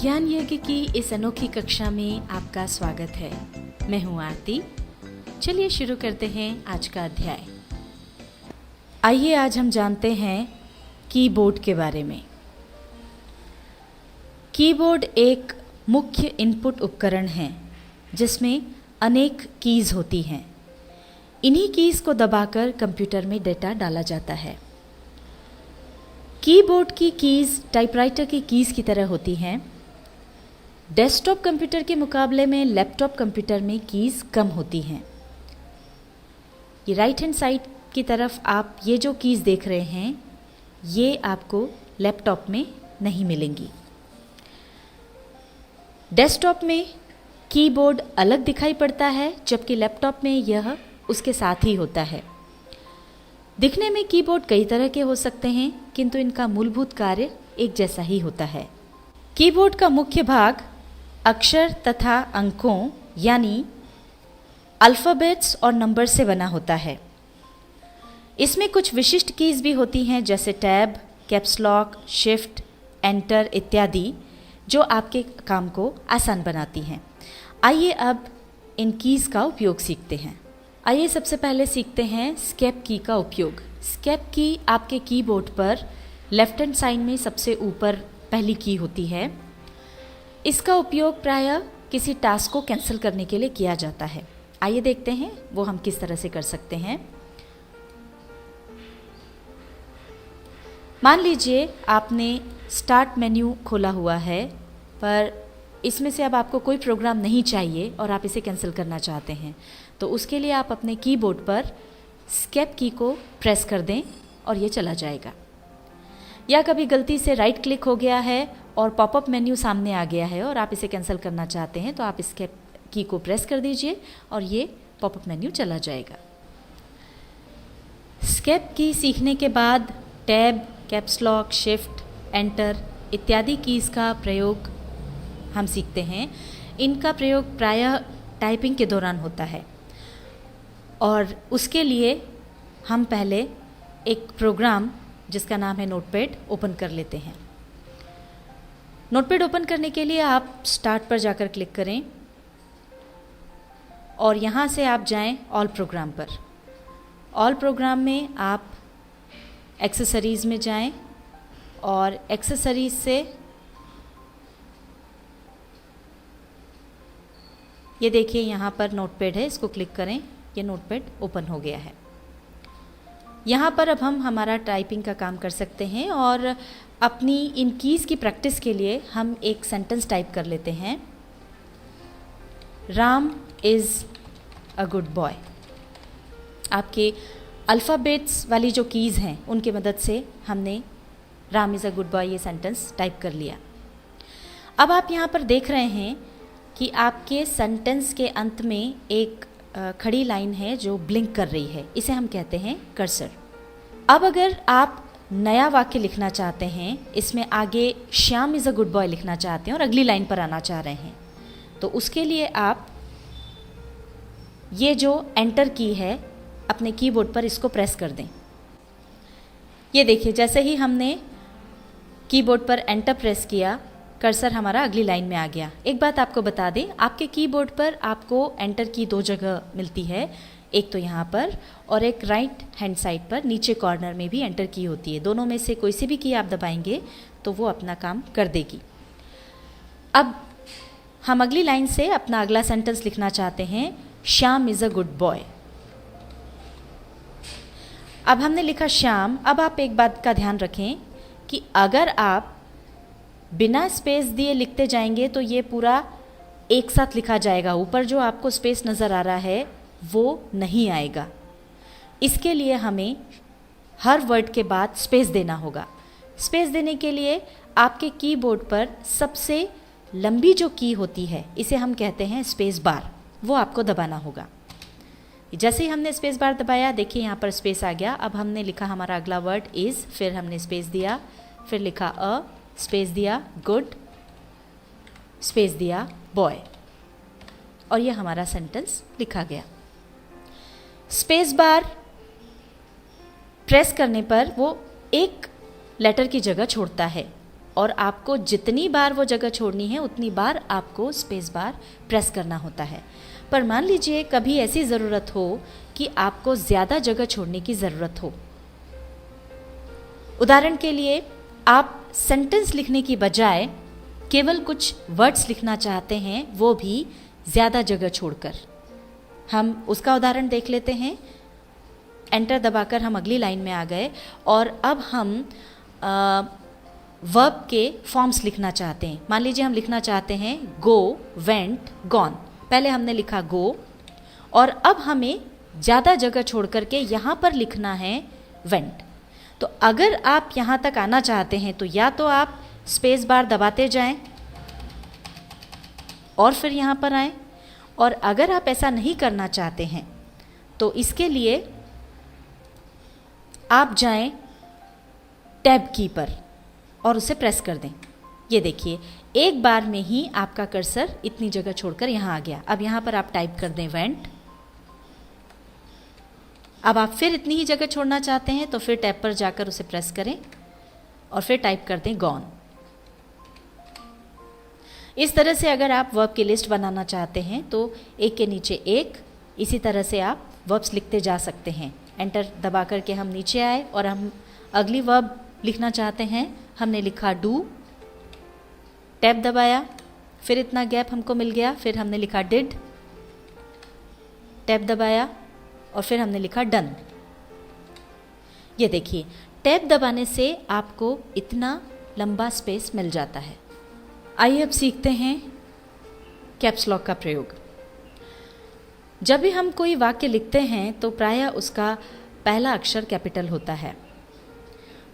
ज्ञान यज्ञ की इस अनोखी कक्षा में आपका स्वागत है। मैं हूँ आरती। चलिए शुरू करते हैं आज का अध्याय। आइए आज हम जानते हैं कीबोर्ड के बारे में। कीबोर्ड एक मुख्य इनपुट उपकरण है जिसमें अनेक कीज होती हैं। इन्हीं कीज को दबाकर कंप्यूटर में डेटा डाला जाता है। कीबोर्ड की कीज टाइपराइटर की कीज की तरह होती हैं। डेस्कटॉप कंप्यूटर के मुकाबले में लैपटॉप कंप्यूटर में कीज कम होती हैं। ये राइट हैंड साइड की तरफ आप ये जो कीज देख रहे हैं ये आपको लैपटॉप में नहीं मिलेंगी। डेस्कटॉप में कीबोर्ड अलग दिखाई पड़ता है जबकि लैपटॉप में यह उसके साथ ही होता है। दिखने में कीबोर्ड कई तरह के हो सकते हैं किंतु इनका मूलभूत कार्य एक जैसा ही होता है। कीबोर्ड का मुख्य भाग अक्षर तथा अंकों यानी अल्फ़ाबेट्स और नंबर से बना होता है। इसमें कुछ विशिष्ट कीज भी होती हैं जैसे tab, caps lock, shift, enter इत्यादि जो आपके काम को आसान बनाती हैं। आइए अब इन कीज का उपयोग सीखते हैं। आइए सबसे पहले सीखते हैं स्केप की का उपयोग। स्केप की आपके कीबोर्ड पर लेफ्ट हैंड साइड में सबसे ऊपर पहली की होती है। इसका उपयोग प्रायः किसी टास्क को कैंसिल करने के लिए किया जाता है। आइए देखते हैं वो हम किस तरह से कर सकते हैं। मान लीजिए आपने स्टार्ट मेन्यू खोला हुआ है पर इसमें से अब आपको कोई प्रोग्राम नहीं चाहिए और आप इसे कैंसिल करना चाहते हैं, तो उसके लिए आप अपने कीबोर्ड पर स्केप की को प्रेस कर दें और ये चला जाएगा। या कभी गलती से राइट क्लिक हो गया है और पॉपअप मेन्यू सामने आ गया है और आप इसे कैंसिल करना चाहते हैं तो आप स्केप की को प्रेस कर दीजिए और ये पॉपअप मेन्यू चला जाएगा। स्केप की सीखने के बाद tab, caps lock, shift, enter इत्यादि कीज़ का प्रयोग हम सीखते हैं। इनका प्रयोग प्रायः टाइपिंग के दौरान होता है और उसके लिए हम पहले एक प्रोग्राम जिसका नाम है नोटपैड ओपन कर लेते हैं। नोटपैड ओपन करने के लिए आप स्टार्ट पर जाकर क्लिक करें और यहाँ से आप जाएं ऑल प्रोग्राम पर। ऑल प्रोग्राम में आप एक्सेसरीज़ में जाएं और एक्सेसरीज़ से ये देखिए यहाँ पर नोटपैड है, इसको क्लिक करें। ये नोटपैड ओपन हो गया है। यहाँ पर अब हम हमारा टाइपिंग का काम कर सकते हैं और अपनी इन कीज़ की प्रैक्टिस के लिए हम एक सेंटेंस टाइप कर लेते हैं। Ram is a good boy. आपके अल्फ़ाबेट्स वाली जो कीज़ हैं उनकी मदद से हमने Ram is a good boy ये सेंटेंस टाइप कर लिया। अब आप यहाँ पर देख रहे हैं कि आपके सेंटेंस के अंत में एक खड़ी लाइन है जो ब्लिंक कर रही है। इसे हम कहते हैं कर्सर। अब अगर आप नया वाक्य लिखना चाहते हैं, इसमें आगे Shyam is a good boy लिखना चाहते हैं और अगली लाइन पर आना चाह रहे हैं, तो उसके लिए आप ये जो एंटर की है अपने कीबोर्ड पर इसको प्रेस कर दें। ये देखिए जैसे ही हमने कीबोर्ड पर एंटर प्रेस किया कर्सर हमारा अगली लाइन में आ गया। एक बात आपको बता दें, आपके कीबोर्ड पर आपको एंटर की दो जगह मिलती है, एक तो यहाँ पर और एक राइट हैंड साइड पर नीचे कॉर्नर में भी एंटर की होती है। दोनों में से कोई सी भी की आप दबाएंगे तो वो अपना काम कर देगी। अब हम अगली लाइन से अपना अगला सेंटेंस लिखना चाहते हैं, Shyam is a good boy. अब हमने लिखा श्याम। अब आप एक बात का ध्यान रखें कि अगर आप बिना स्पेस दिए लिखते जाएंगे तो ये पूरा एक साथ लिखा जाएगा। ऊपर जो आपको स्पेस नज़र आ रहा है वो नहीं आएगा। इसके लिए हमें हर वर्ड के बाद स्पेस देना होगा। स्पेस देने के लिए आपके कीबोर्ड पर सबसे लंबी जो की होती है इसे हम कहते हैं स्पेस बार, वो आपको दबाना होगा। जैसे ही हमने स्पेस बार दबाया देखिए यहाँ पर स्पेस आ गया। अब हमने लिखा हमारा अगला वर्ड इज़, फिर हमने स्पेस दिया, फिर लिखा अ, स्पेस दिया गुड, स्पेस दिया बॉय और ये हमारा सेंटेंस लिखा गया। स्पेस बार प्रेस करने पर वो एक लेटर की जगह छोड़ता है। और आपको जितनी बार वो जगह छोड़नी है उतनी बार आपको स्पेस बार प्रेस करना होता है। पर मान लीजिए कभी ऐसी ज़रूरत हो कि आपको ज़्यादा जगह छोड़ने की ज़रूरत हो। उदाहरण के लिए आप सेंटेंस लिखने की बजाय केवल कुछ वर्ड्स लिखना चाहते हैं, वो भी ज़्यादा जगह छोड़कर। हम उसका उदाहरण देख लेते हैं। एंटर दबाकर हम अगली लाइन में आ गए और अब हम वर्ब के फॉर्म्स लिखना चाहते हैं। मान लीजिए हम लिखना चाहते हैं गो, वेंट, गॉन। पहले हमने लिखा गो और अब हमें ज़्यादा जगह छोड़ करके यहाँ पर लिखना है वेंट। तो अगर आप यहाँ तक आना चाहते हैं तो या तो आप स्पेस बार दबाते जाएं और फिर यहाँ पर आएं, और अगर आप ऐसा नहीं करना चाहते हैं तो इसके लिए आप जाएं टैब की पर और उसे प्रेस कर दें। ये देखिए एक बार में ही आपका कर्सर इतनी जगह छोड़कर यहाँ आ गया। अब यहाँ पर आप टाइप कर दें वेंट। अब आप फिर इतनी ही जगह छोड़ना चाहते हैं तो फिर टैब पर जाकर उसे प्रेस करें और फिर टाइप कर दें गॉन। इस तरह से अगर आप वर्ब की लिस्ट बनाना चाहते हैं तो एक के नीचे एक इसी तरह से आप वर्ब्स लिखते जा सकते हैं। एंटर दबा करके हम नीचे आए और हम अगली वर्ब लिखना चाहते हैं। हमने लिखा डू, टैब दबाया, फिर इतना गैप हमको मिल गया, फिर हमने लिखा डिड, टैब दबाया और फिर हमने लिखा डन। ये देखिए टैब दबाने से आपको इतना लंबा स्पेस मिल जाता है। आइए अब सीखते हैं कैप्स लॉक का प्रयोग। जब भी हम कोई वाक्य लिखते हैं तो प्रायः उसका पहला अक्षर कैपिटल होता है,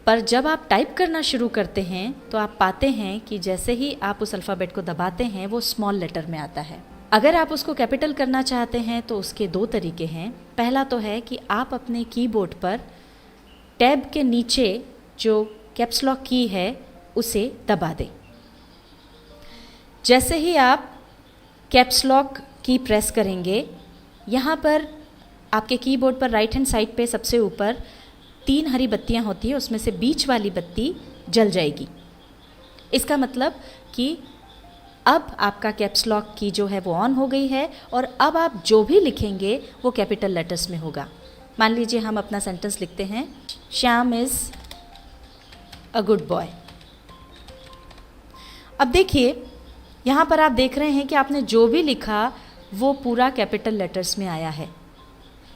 पर जब आप टाइप करना शुरू करते हैं तो आप पाते हैं कि जैसे ही आप उस अल्फ़ाबेट को दबाते हैं वो स्मॉल लेटर में आता है। अगर आप उसको कैपिटल करना चाहते हैं तो उसके दो तरीके हैं। पहला तो है कि आप अपने कीबोर्ड पर टैब के नीचे जो कैप्स लॉक की है उसे दबा दें। जैसे ही आप कैप्स लॉक की प्रेस करेंगे, यहाँ पर आपके कीबोर्ड पर राइट हैंड साइड पे सबसे ऊपर 3 हरी बत्तियाँ होती हैं, उसमें से बीच वाली बत्ती जल जाएगी। इसका मतलब कि अब आपका कैप्स लॉक की जो है वो ऑन हो गई है और अब आप जो भी लिखेंगे वो कैपिटल लेटर्स में होगा। मान लीजिए हम अपना सेंटेंस लिखते हैं, Shyam is a good boy. अब देखिए यहाँ पर आप देख रहे हैं कि आपने जो भी लिखा वो पूरा कैपिटल लेटर्स में आया है।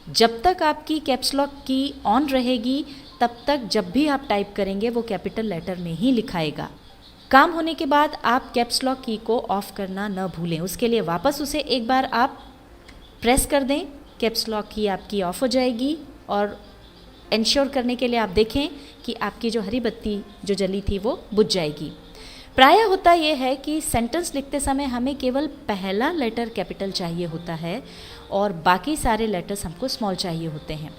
जब तक आपकी कैप्स लॉक की ऑन रहेगी तब तक जब भी आप टाइप करेंगे वो कैपिटल लेटर में ही लिखाएगा। काम होने के बाद आप कैप्स लॉक की को ऑफ करना न भूलें। उसके लिए वापस उसे एक बार आप प्रेस कर दें, कैप्स लॉक की आपकी ऑफ हो जाएगी और इंश्योर करने के लिए आप देखें कि आपकी जो हरी बत्ती जो जली थी वो बुझ जाएगी। प्रायः होता यह है कि सेंटेंस लिखते समय हमें केवल पहला लेटर कैपिटल चाहिए होता है और बाकी सारे लेटर्स हमको स्मॉल चाहिए होते हैं।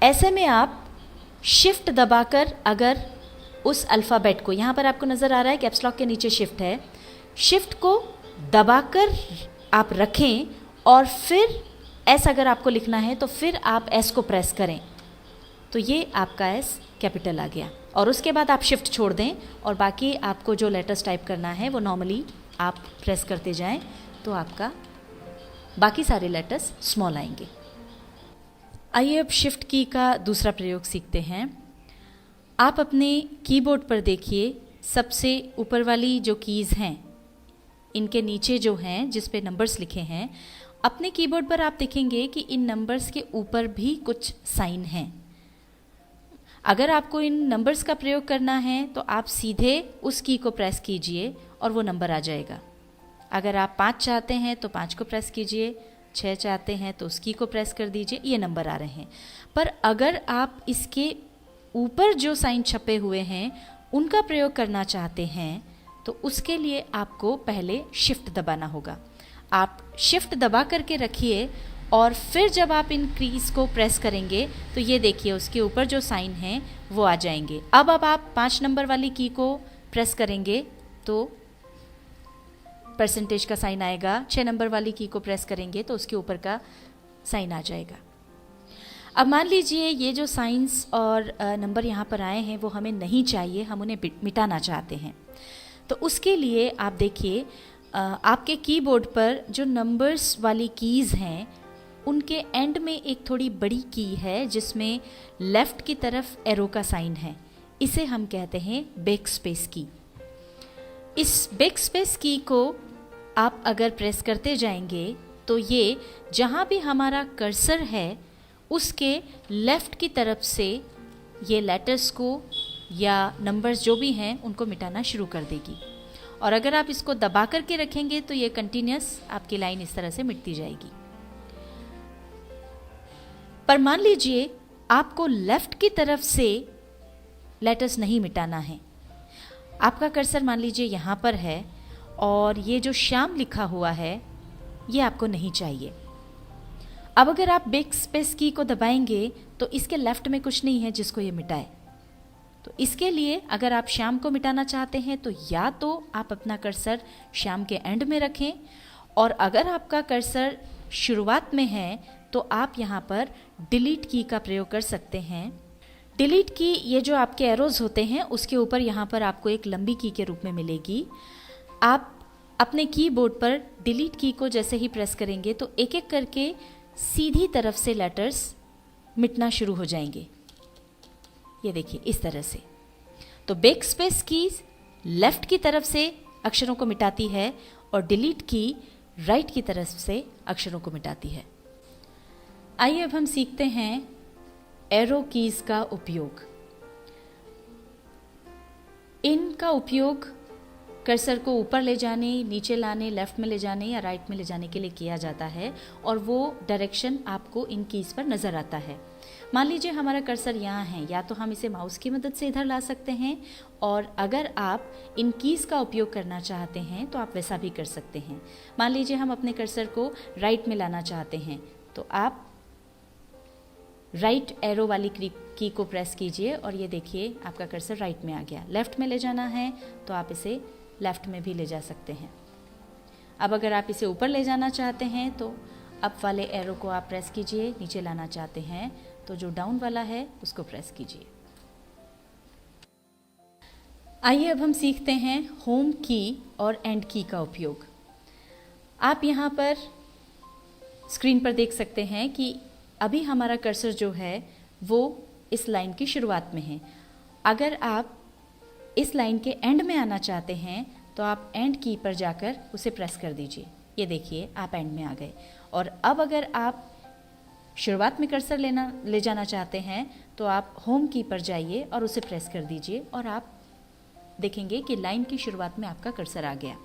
ऐसे में आप शिफ्ट दबाकर अगर उस अल्फ़ाबेट को, यहाँ पर आपको नज़र आ रहा है कैप्स लॉक के नीचे शिफ्ट है, शिफ्ट को दबाकर आप रखें और फिर एस अगर आपको लिखना है तो फिर आप एस को प्रेस करें तो ये आपका एस कैपिटल आ गया। और उसके बाद आप शिफ्ट छोड़ दें और बाकी आपको जो लेटर्स टाइप करना है वो नॉर्मली आप प्रेस करते जाएं तो आपका बाकी सारे लेटर्स स्मॉल आएंगे। आइए अब शिफ्ट की का दूसरा प्रयोग सीखते हैं। आप अपने कीबोर्ड पर देखिए सबसे ऊपर वाली जो कीज़ हैं इनके नीचे जो हैं जिस पे नंबर्स लिखे हैं, अपने कीबोर्ड पर आप देखेंगे कि इन नंबर्स के ऊपर भी कुछ साइन हैं। अगर आपको इन नंबर्स का प्रयोग करना है तो आप सीधे उस की को प्रेस कीजिए और वो नंबर आ जाएगा। अगर आप 5 चाहते हैं तो 5 को प्रेस कीजिए, 6 चाहते हैं तो उस की को प्रेस कर दीजिए, ये नंबर आ रहे हैं। पर अगर आप इसके ऊपर जो साइन छपे हुए हैं उनका प्रयोग करना चाहते हैं तो उसके लिए आपको पहले शिफ्ट दबाना होगा। आप शिफ्ट दबा करके रखिए और फिर जब आप इन कीज़ को प्रेस करेंगे तो ये देखिए उसके ऊपर जो साइन हैं वो आ जाएंगे। अब आप 5 नंबर वाली की को प्रेस करेंगे तो परसेंटेज का साइन आएगा। 6 नंबर वाली की को प्रेस करेंगे तो उसके ऊपर का साइन आ जाएगा। अब मान लीजिए ये जो साइंस और नंबर यहाँ पर आए हैं वो हमें नहीं चाहिए, हम उन्हें मिटाना चाहते हैं। तो उसके लिए आप देखिए आपके कीबोर्ड पर जो नंबर्स वाली कीज़ हैं उनके एंड में एक थोड़ी बड़ी की है जिसमें लेफ़्ट की तरफ एरो का साइन है। इसे हम कहते हैं बैक स्पेस की। इस बैक स्पेस की को आप अगर प्रेस करते जाएंगे तो ये जहाँ भी हमारा कर्सर है उसके लेफ़्ट की तरफ से ये लेटर्स को या नंबर्स जो भी हैं उनको मिटाना शुरू कर देगी। और अगर आप इसको दबा करके रखेंगे तो ये कंटिन्यूस आपकी लाइन इस तरह से मिटती जाएगी। पर मान लीजिए आपको लेफ़्ट की तरफ से लेटर्स नहीं मिटाना है। आपका कर्सर मान लीजिए यहाँ पर है और ये जो श्याम लिखा हुआ है ये आपको नहीं चाहिए। अब अगर आप बैक स्पेस की को दबाएंगे तो इसके लेफ्ट में कुछ नहीं है जिसको ये मिटाए। तो इसके लिए अगर आप श्याम को मिटाना चाहते हैं तो या तो आप अपना कर्सर श्याम के एंड में रखें, और अगर आपका कर्सर शुरुआत में है तो आप यहाँ पर डिलीट की का प्रयोग कर सकते हैं। डिलीट की ये जो आपके एरोज होते हैं उसके ऊपर यहाँ पर आपको एक लंबी की के रूप में मिलेगी। आप अपने कीबोर्ड पर डिलीट की को जैसे ही प्रेस करेंगे तो एक एक करके सीधी तरफ से लेटर्स मिटना शुरू हो जाएंगे। ये देखिए इस तरह से। तो बैक स्पेस की लेफ्ट की तरफ से अक्षरों को मिटाती है और डिलीट की राइट की तरफ से अक्षरों को मिटाती है। आइए अब हम सीखते हैं एरो कीज का उपयोग। इनका उपयोग कर्सर को ऊपर ले जाने, नीचे लाने, लेफ्ट में ले जाने या राइट में ले जाने के लिए किया जाता है और वो डायरेक्शन आपको इन कीज पर नज़र आता है। मान लीजिए हमारा कर्सर यहाँ है, या तो हम इसे माउस की मदद से इधर ला सकते हैं, और अगर आप इन कीज़ का उपयोग करना चाहते हैं तो आप वैसा भी कर सकते हैं। मान लीजिए हम अपने कर्सर को राइट में लाना चाहते हैं तो आप राइट एरो वाली की को प्रेस कीजिए और ये देखिए आपका कर्सर राइट में आ गया। लेफ़्ट में ले जाना है तो आप इसे लेफ़्ट में भी ले जा सकते हैं। अब अगर आप इसे ऊपर ले जाना चाहते हैं तो अप वाले एरो को आप प्रेस कीजिए, नीचे लाना चाहते हैं तो जो डाउन वाला है उसको प्रेस कीजिए। आइए अब हम सीखते हैं होम की और एंड की का उपयोग। आप यहाँ पर स्क्रीन पर देख सकते हैं कि अभी हमारा कर्सर जो है वो इस लाइन की शुरुआत में है। अगर आप इस लाइन के एंड में आना चाहते हैं तो आप एंड की पर जाकर उसे प्रेस कर दीजिए। ये देखिए आप एंड में आ गए। और अब अगर आप शुरुआत में कर्सर ले जाना चाहते हैं तो आप होम की पर जाइए और उसे प्रेस कर दीजिए और आप देखेंगे कि लाइन की शुरुआत में आपका कर्सर आ गया।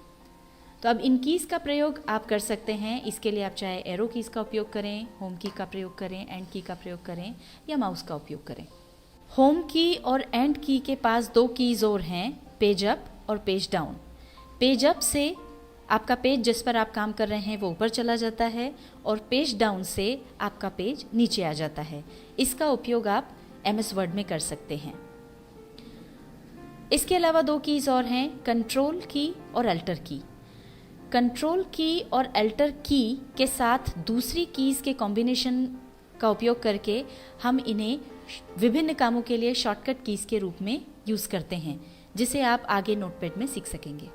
तो अब इन कीज़ का प्रयोग आप कर सकते हैं। इसके लिए आप चाहे एरो कीज़ का उपयोग करें, होम की का प्रयोग करें, एंड की का प्रयोग करें या माउस का उपयोग करें। होम की और एंड की के पास दो कीज़ और हैं, पेज अप और पेज डाउन। पेज अप से आपका पेज जिस पर आप काम कर रहे हैं वो ऊपर चला जाता है और पेज डाउन से आपका पेज नीचे आ जाता है। इसका उपयोग आप MS वर्ड में कर सकते हैं। इसके अलावा दो कीज़ और हैं, कंट्रोल की और अल्टर की। कंट्रोल की और अल्टर की के साथ दूसरी कीज़ के कॉम्बिनेशन का उपयोग करके हम इन्हें विभिन्न कामों के लिए शॉर्टकट कीज़ के रूप में यूज़ करते हैं, जिसे आप आगे नोटपैड में सीख सकेंगे।